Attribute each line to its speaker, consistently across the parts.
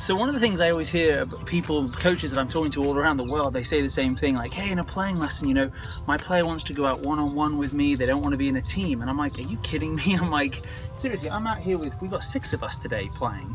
Speaker 1: So one of the things I always hear people, coaches that I'm talking to all around the world, they say the same thing, like, hey, in a playing lesson, you know, my player wants to go out one-on-one with me, they don't want to be in a team. And I'm like, are you kidding me? I'm like, seriously, I'm out here we've got 6 of us today playing,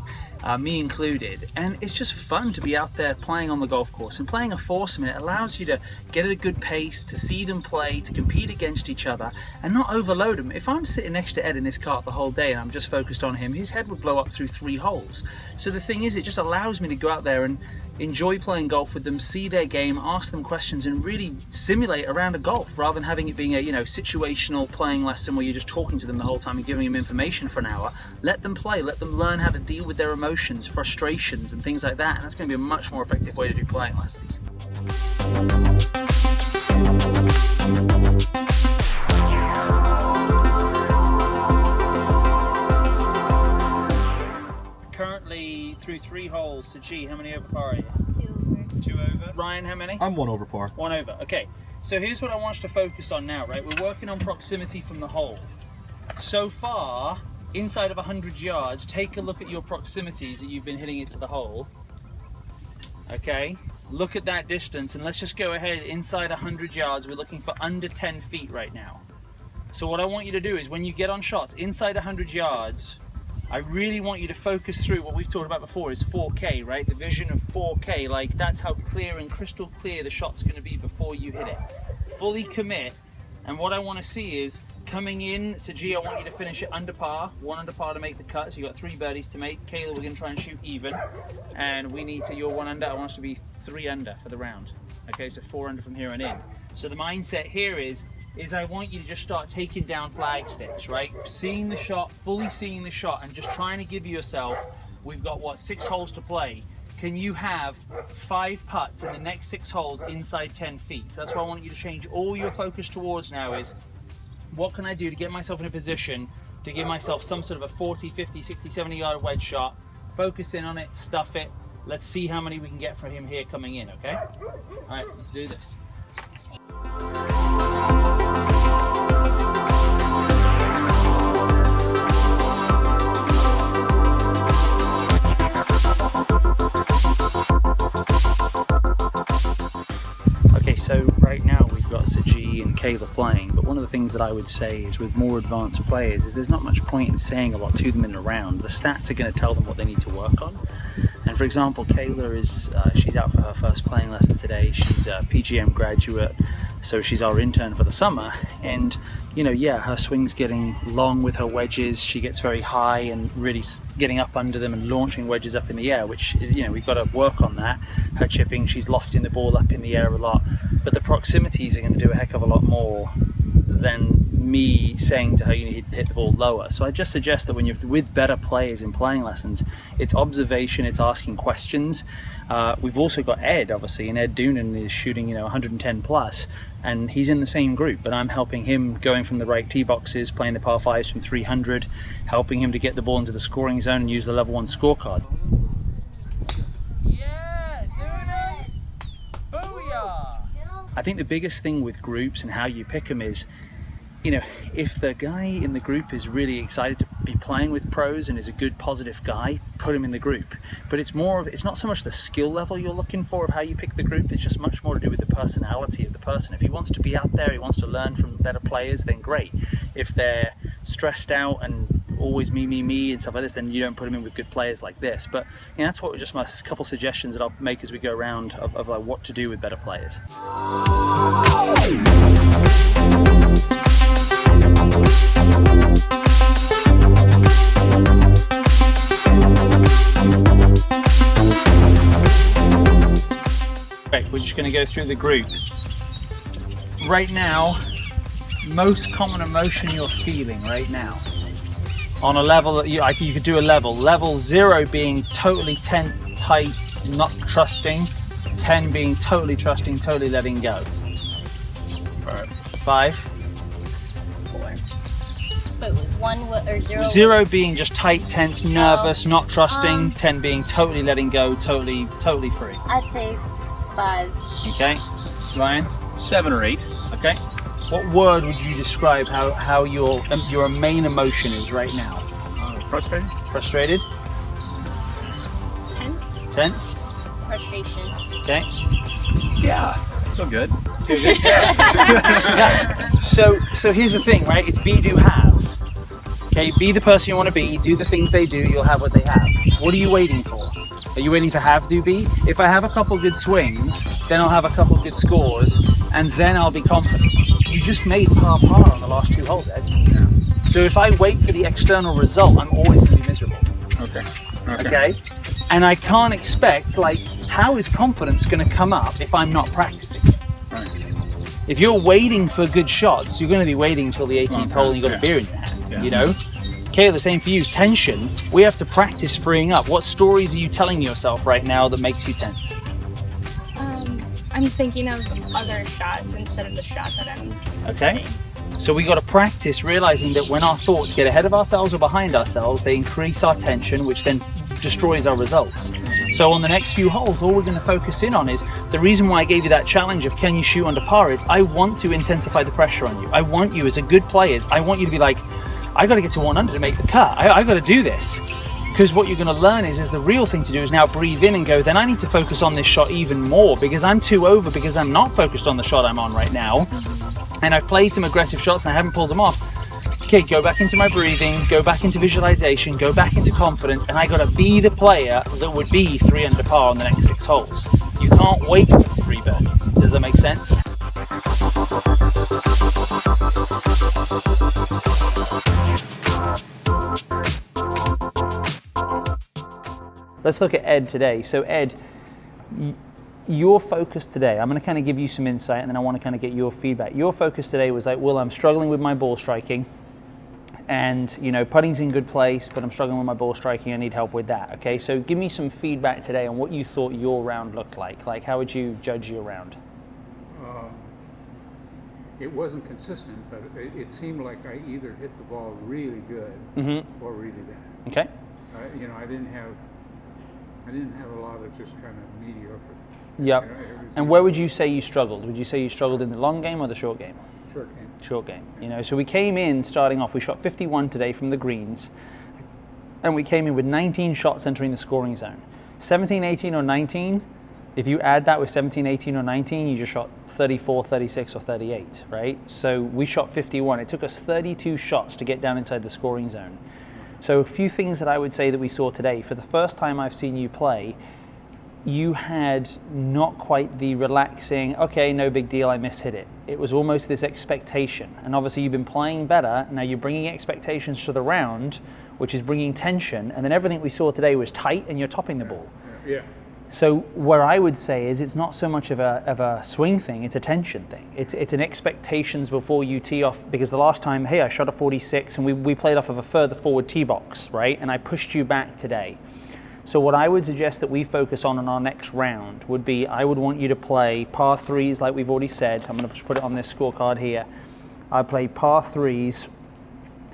Speaker 1: me included, and it's just fun to be out there playing on the golf course. And playing a foursome, it allows you to get at a good pace, to see them play, to compete against each other, and not overload them. If I'm sitting next to Ed in this cart the whole day and I'm just focused on him, his head would blow up through 3 holes. So the thing is, it just allows me to go out there and enjoy playing golf with them, see their game, ask them questions, and really simulate a round of golf rather than having it being a, you know, situational playing lesson where you're just talking to them the whole time and giving them information for an hour. Let them play, let them learn how to deal with their emotions, frustrations, and things like that. And that's going to be a much more effective way to do playing lessons. Currently through 3 holes. So G, how many over par are you? 2 over. Ryan, how many?
Speaker 2: I'm 1 over par.
Speaker 1: 1 over. Okay. So here's what I want you to focus on now, right? We're working on proximity from the hole. So far, inside of 100 yards, take a look at your proximities that you've been hitting it to the hole. Okay. Look at that distance, and let's just go ahead. Inside 100 yards, we're looking for under 10 feet right now. So what I want you to do is when you get on shots inside 100 yards, I really want you to focus through what we've talked about before is 4K, right? The vision of 4K, like that's how clear and crystal clear the shot's going to be before you hit it. Fully commit, and what I want to see is coming in. So G, I want you to finish it under par, 1 under par to make the cut. So you've got 3 birdies to make. Kayla, we're going to try and shoot even, and we need to, you're 1 under, I want us to be 3 under for the round. Okay, so 4 under from here on in. So the mindset here is I want you to just start taking down flag sticks, right? Seeing the shot, fully seeing the shot, and just trying to give yourself, we've got what, 6 holes to play. Can you have 5 putts in the next 6 holes inside 10 feet? So that's what I want you to change all your focus towards now is, what can I do to get myself in a position to give myself some sort of a 40, 50, 60, 70 yard wedge shot, focus in on it, stuff it. Let's see how many we can get from him here coming in, okay? All right, let's do this. Okay, so right now we've got Saji and Kayla playing, but one of the things that I would say is with more advanced players is there's not much point in saying a lot to them in a round. The stats are going to tell them what they need to work on. And for example, Kayla is, she's out for her first playing lesson today. She's a PGM graduate, so she's our intern for the summer. And, you know, yeah, her swing's getting long with her wedges. She gets very high and really getting up under them and launching wedges up in the air, which, you know, we've got to work on that. Her chipping, she's lofting the ball up in the air a lot. But the proximities are going to do a heck of a lot more than me saying to her you need to hit the ball lower. So I just suggest that when you're with better players in playing lessons, it's observation, it's asking questions. We've also got Ed, obviously, and Ed Doonan is shooting, you know, 110 plus, and he's in the same group, but I'm helping him going from the right tee boxes, playing the par 5s from 300, helping him to get the ball into the scoring zone and use the level 1 scorecard. Yeah, Doonan! Booyah! I think the biggest thing with groups and how you pick them is, you know, if the guy in the group is really excited to be playing with pros and is a good positive guy, put him in the group. But it's more of, it's not so much the skill level you're looking for of how you pick the group, it's just much more to do with the personality of the person. If he wants to be out there, he wants to learn from better players, then great. If they're stressed out and always me and stuff like this, then you don't put him in with good players like this. But you know, that's what just my couple suggestions that I'll make as we go around of like what to do with better players. Right, we're just going to go through the group. Right now, most common emotion you're feeling right now. On a level that you could do a level 0 being totally tight, not trusting, 10 being totally trusting, totally letting go. 5.
Speaker 3: But 1 or 0?
Speaker 1: 0 being just tight, tense, nervous, not trusting. 10 being totally letting go, totally free.
Speaker 3: I'd say 5.
Speaker 1: Okay, Ryan?
Speaker 2: 7 or 8.
Speaker 1: Okay. What word would you describe how your main emotion is right now?
Speaker 2: Frustrated.
Speaker 1: Frustrated.
Speaker 3: Tense.
Speaker 1: Tense?
Speaker 3: Frustration.
Speaker 1: Okay.
Speaker 2: Yeah. Feel good.
Speaker 1: So here's the thing, right? It's be, do, have. Okay, be the person you want to be, do the things they do, you'll have what they have. What are you waiting for? Are you waiting for have, do, be? If I have a couple good swings, then I'll have a couple good scores, and then I'll be confident. You just made par on the last 2 holes, Ed.
Speaker 2: Yeah.
Speaker 1: So if I wait for the external result, I'm always going to be miserable. Okay? And I can't expect, like, how is confidence going to come up if I'm not practicing?
Speaker 2: Right.
Speaker 1: If you're waiting for good shots, you're going to be waiting until the 18th hole and you've got a beer in your hand, you know? Okay, the same for you. Tension, we have to practice freeing up. What stories are you telling yourself right now that makes you tense?
Speaker 4: I'm thinking of other shots instead of the shot that I'm
Speaker 1: Okay. So we got to practice realizing that when our thoughts get ahead of ourselves or behind ourselves, they increase our tension, which then destroys our results. So on the next few holes, all we're going to focus in on is the reason why I gave you that challenge of can you shoot under par is I want to intensify the pressure on you. I want you as a good player, I want you to be like, I got to get to 100 to make the cut. I got to do this. Because what you're going to learn is the real thing to do is now breathe in and go, then I need to focus on this shot even more because I'm too over because I'm not focused on the shot I'm on right now. And I've played some aggressive shots and I haven't pulled them off. Okay, go back into my breathing, go back into visualization, go back into confidence, and I got to be the player that would be 3 under par on the next 6 holes. You can't wait for 3 birdies. Does that make sense? Let's look at Ed today. So Ed, your focus today, I'm going to kind of give you some insight and then I want to kind of get your feedback. Your focus today was like, well, I'm struggling with my ball striking and, you know, putting's in good place, but I'm struggling with my ball striking. I need help with that. Okay, so give me some feedback today on what you thought your round looked like. Like, how would you judge your round?
Speaker 5: It wasn't consistent, but it seemed like I either hit the ball really good or really bad.
Speaker 1: Okay.
Speaker 5: You know, I didn't have a lot of just kind of mediocre.
Speaker 1: Yep.
Speaker 5: You know,
Speaker 1: And where would you say you struggled? Would you say you struggled in the long game or the short game?
Speaker 5: short game.
Speaker 1: Short game. You know, so we came in starting off, we shot 51 today from the greens, and we came in with 19 shots entering the scoring zone. 17, 18, or 19, if you add that with 17, 18, or 19, you just shot 34, 36, or 38, right? So we shot 51. It took us 32 shots to get down inside the scoring zone. So a few things that I would say that we saw today. For the first time I've seen you play, you had not quite the relaxing, okay, no big deal, I mishit it. It was almost this expectation. And obviously you've been playing better, now you're bringing expectations to the round, which is bringing tension, and then everything we saw today was tight and you're topping the ball.
Speaker 5: Yeah.
Speaker 1: So where I would say is it's not so much of a swing thing, it's a tension thing. It's an expectations before you tee off, because the last time, hey, I shot a 46 and we played off of a further forward tee box, right? And I pushed you back today. So what I would suggest that we focus on in our next round would be, I would want you to play par threes like we've already said. I'm going to just put it on this scorecard here. I play par threes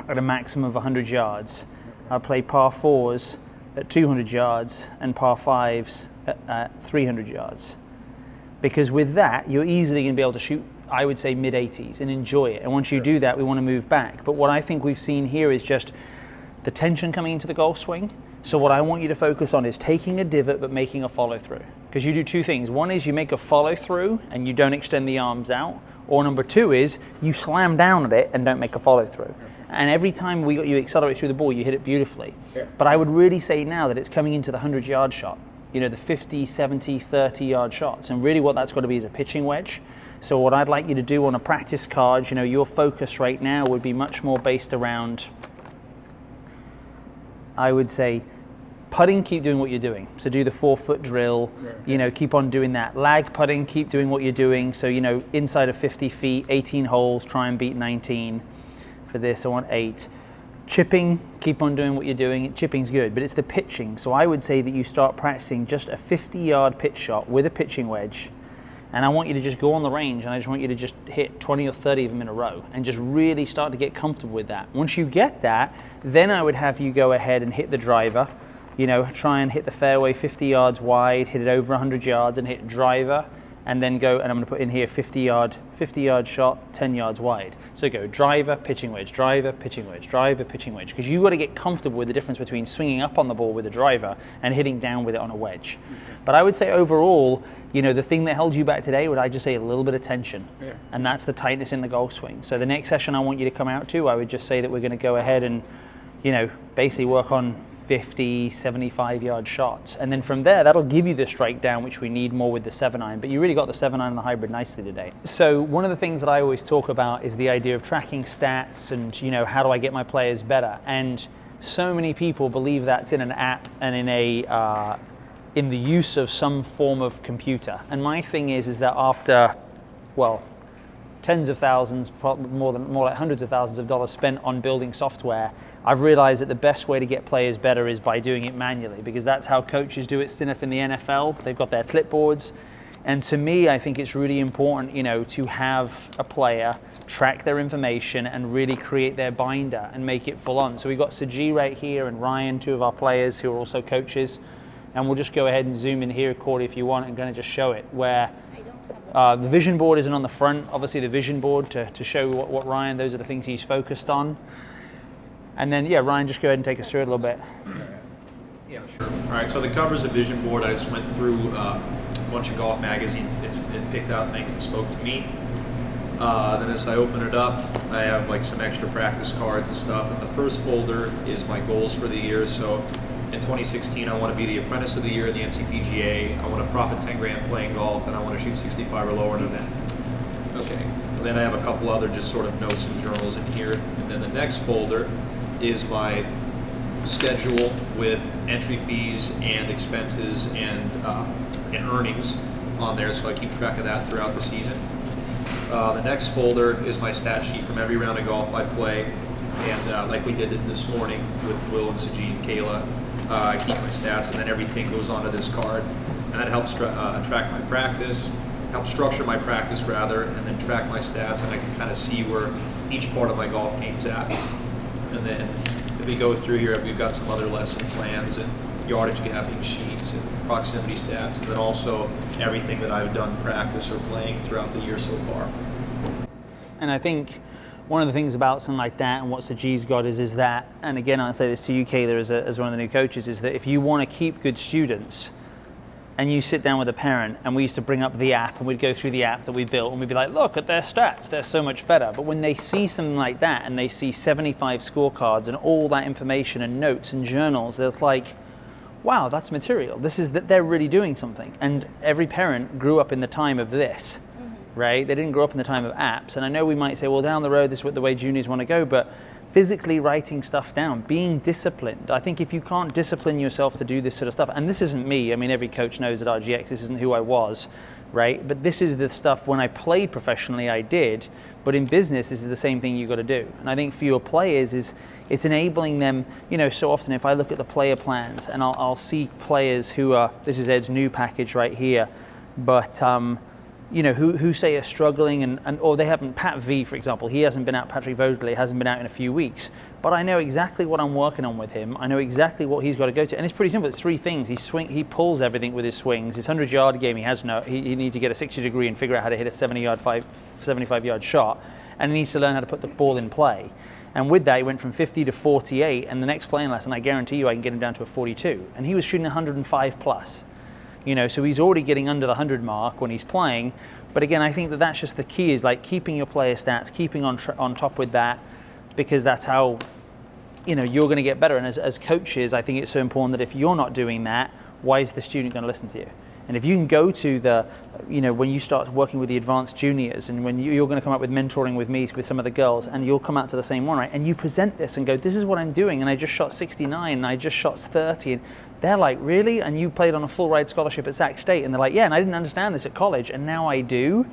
Speaker 1: at a maximum of 100 yards. I play par fours at 200 yards and par fives at 300 yards. Because with that, you're easily going to be able to shoot, I would say, mid-80s and enjoy it. And once you do that, we want to move back. But what I think we've seen here is just the tension coming into the golf swing. So what I want you to focus on is taking a divot but making a follow through. Because you do two things. One is you make a follow through and you don't extend the arms out. Or number two is you slam down at it and don't make a follow through. And every time you accelerate through the ball, you hit it beautifully.
Speaker 5: Yeah.
Speaker 1: But I would really say now that it's coming into the 100-yard shot. You know, the 50, 70, 30-yard shots. And really what that's got to be is a pitching wedge. So what I'd like you to do on a practice card, you know, your focus right now would be much more based around, I would say, putting, keep doing what you're doing. So do the 4-foot drill, you know, keep on doing that. Lag putting, keep doing what you're doing. So, you know, inside of 50 feet, 18 holes, try and beat 19. For this, I want 8. Chipping, keep on doing what you're doing. Chipping's good, but it's the pitching. So I would say that you start practicing just a 50-yard pitch shot with a pitching wedge. And I want you to just go on the range and I just want you to just hit 20 or 30 of them in a row and just really start to get comfortable with that. Once you get that, then I would have you go ahead and hit the driver. You know, try and hit the fairway 50 yards wide, hit it over 100 yards and hit driver and then go, and I'm going to put in here 50 yard shot, 10 yards wide. So go driver, pitching wedge, driver, pitching wedge, driver, pitching wedge, because you've got to get comfortable with the difference between swinging up on the ball with a driver and hitting down with it on a wedge. But I would say overall, you know, the thing that held you back today would I just say a little bit of tension, and that's the tightness in the golf swing. So the next session I want you to come out to, I would just say that we're going to go ahead and, you know, basically work on 50, 75 yard shots. And then from there, that'll give you the strike down, which we need more with the 7-iron, but you really got the 7-iron and the hybrid nicely today. So one of the things that I always talk about is the idea of tracking stats and, you know, how do I get my players better? And so many people believe that's in an app and in the use of some form of computer. And my thing is that after, well, tens of thousands, more like hundreds of thousands of dollars spent on building software, I've realized that the best way to get players better is by doing it manually, because that's how coaches do it. Stinneth in the NFL, they've got their clipboards. And to me, I think it's really important, you know, to have a player track their information and really create their binder and make it full on. So we've got Saji right here and Ryan, two of our players who are also coaches. And we'll just go ahead and zoom in here, Corey, if you want, and kind of just show it where the vision board isn't on the front. Obviously the vision board to show what Ryan, those are the things he's focused on. And then, yeah, Ryan, just go ahead and take us through it a little bit.
Speaker 2: Yeah, sure. All right, so the cover's a vision board. I just went through a bunch of golf magazine. It picked out things that spoke to me. Then as I open it up, I have like some extra practice cards and stuff. And the first folder is my goals for the year. So in 2016, I want to be the apprentice of the year in the NCPGA. I want to profit 10 grand playing golf, and I want to shoot 65 or lower in an event. Okay. Then I have a couple other just sort of notes and journals in here. And then the next folder is my schedule with entry fees and expenses and earnings on there, so I keep track of that throughout the season. The next folder is my stat sheet from every round of golf I play, and like we did this morning with Will and Saji and Kayla, I keep my stats, and then everything goes onto this card, and that helps track my practice, helps structure my practice rather, and then track my stats, and I can kind of see where each part of my golf game's at. And then if we go through here, we've got some other lesson plans and yardage gapping sheets and proximity stats, and then also everything that I've done practice or playing throughout the year so far.
Speaker 1: And I think one of the things about something like that and what Saji's got is that, and again, I say this to you, Kayla, as one of the new coaches, is that if you want to keep good students, and you sit down with a parent, and we used to bring up the app and we'd go through the app that we built and we'd be like, look at their stats, they're so much better. But when they see something like that and they see 75 scorecards and all that information and notes and journals, it's like, wow, that's material. This is that they're really doing something. And every parent grew up in the time of this, right? They didn't grow up in the time of apps. And I know we might say, well, down the road, this is the way juniors want to go, but physically writing stuff down, being disciplined. I think if you can't discipline yourself to do this sort of stuff, and this isn't me, I mean, every coach knows at RGX, this isn't who I was, right? But this is the stuff when I played professionally, I did, but in business, this is the same thing you got to do. And I think for your players, it's enabling them, you know, so often if I look at the player plans and I'll see players who are, this is Ed's new package right here, but you know, who say are struggling or they haven't, Pat V, for example, he hasn't been out, Patrick Vogel hasn't been out in a few weeks, but I know exactly what I'm working on with him. I know exactly what he's got to go to, and it's pretty simple. It's three things. He pulls everything with his swings. His 100-yard game, he needs to get a 60 degree and figure out how to hit a 75-yard shot, and he needs to learn how to put the ball in play. And with that, he went from 50 to 48, and the next playing lesson, I guarantee you I can get him down to a 42, and he was shooting 105 plus. You know, so he's already getting under the 100 mark when he's playing. But again, I think that's just the key, is like keeping your player stats, keeping on top with that, because that's how, you know, you're going to get better. And as coaches, I think it's so important that if you're not doing that, why is the student going to listen to you? And if you can go to the, you know, when you start working with the advanced juniors, and when you're going to come up with mentoring with me, with some of the girls, and you'll come out to the same one, right? And you present this and go, this is what I'm doing, and I just shot 69, and I just shot 30, and they're like, really? And you played on a full ride scholarship at Sac State, and they're like, yeah, and I didn't understand this at college, and now I do.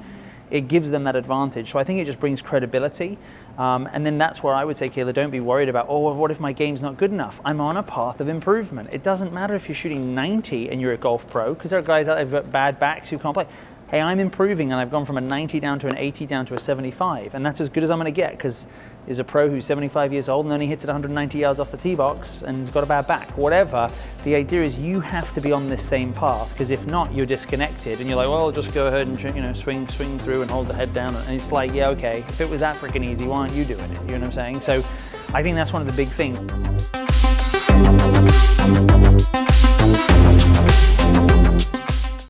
Speaker 1: It gives them that advantage. So I think it just brings credibility. And then that's where I would say, Kayla, don't be worried about, oh, what if my game's not good enough? I'm on a path of improvement. It doesn't matter if you're shooting 90 and you're a golf pro, because there are guys out there who've got bad backs who can't play. Hey, I'm improving, and I've gone from a 90 down to an 80 down to a 75, and that's as good as I'm going to get, because is a pro who's 75 years old and only hits it 190 yards off the tee box and has got a bad back. Whatever, the idea is you have to be on this same path, because if not, you're disconnected and you're like, well, just go ahead and, you know, swing through and hold the head down. And it's like, yeah, okay, if it was that freaking easy, why aren't you doing it? You know what I'm saying? So I think that's one of the big things.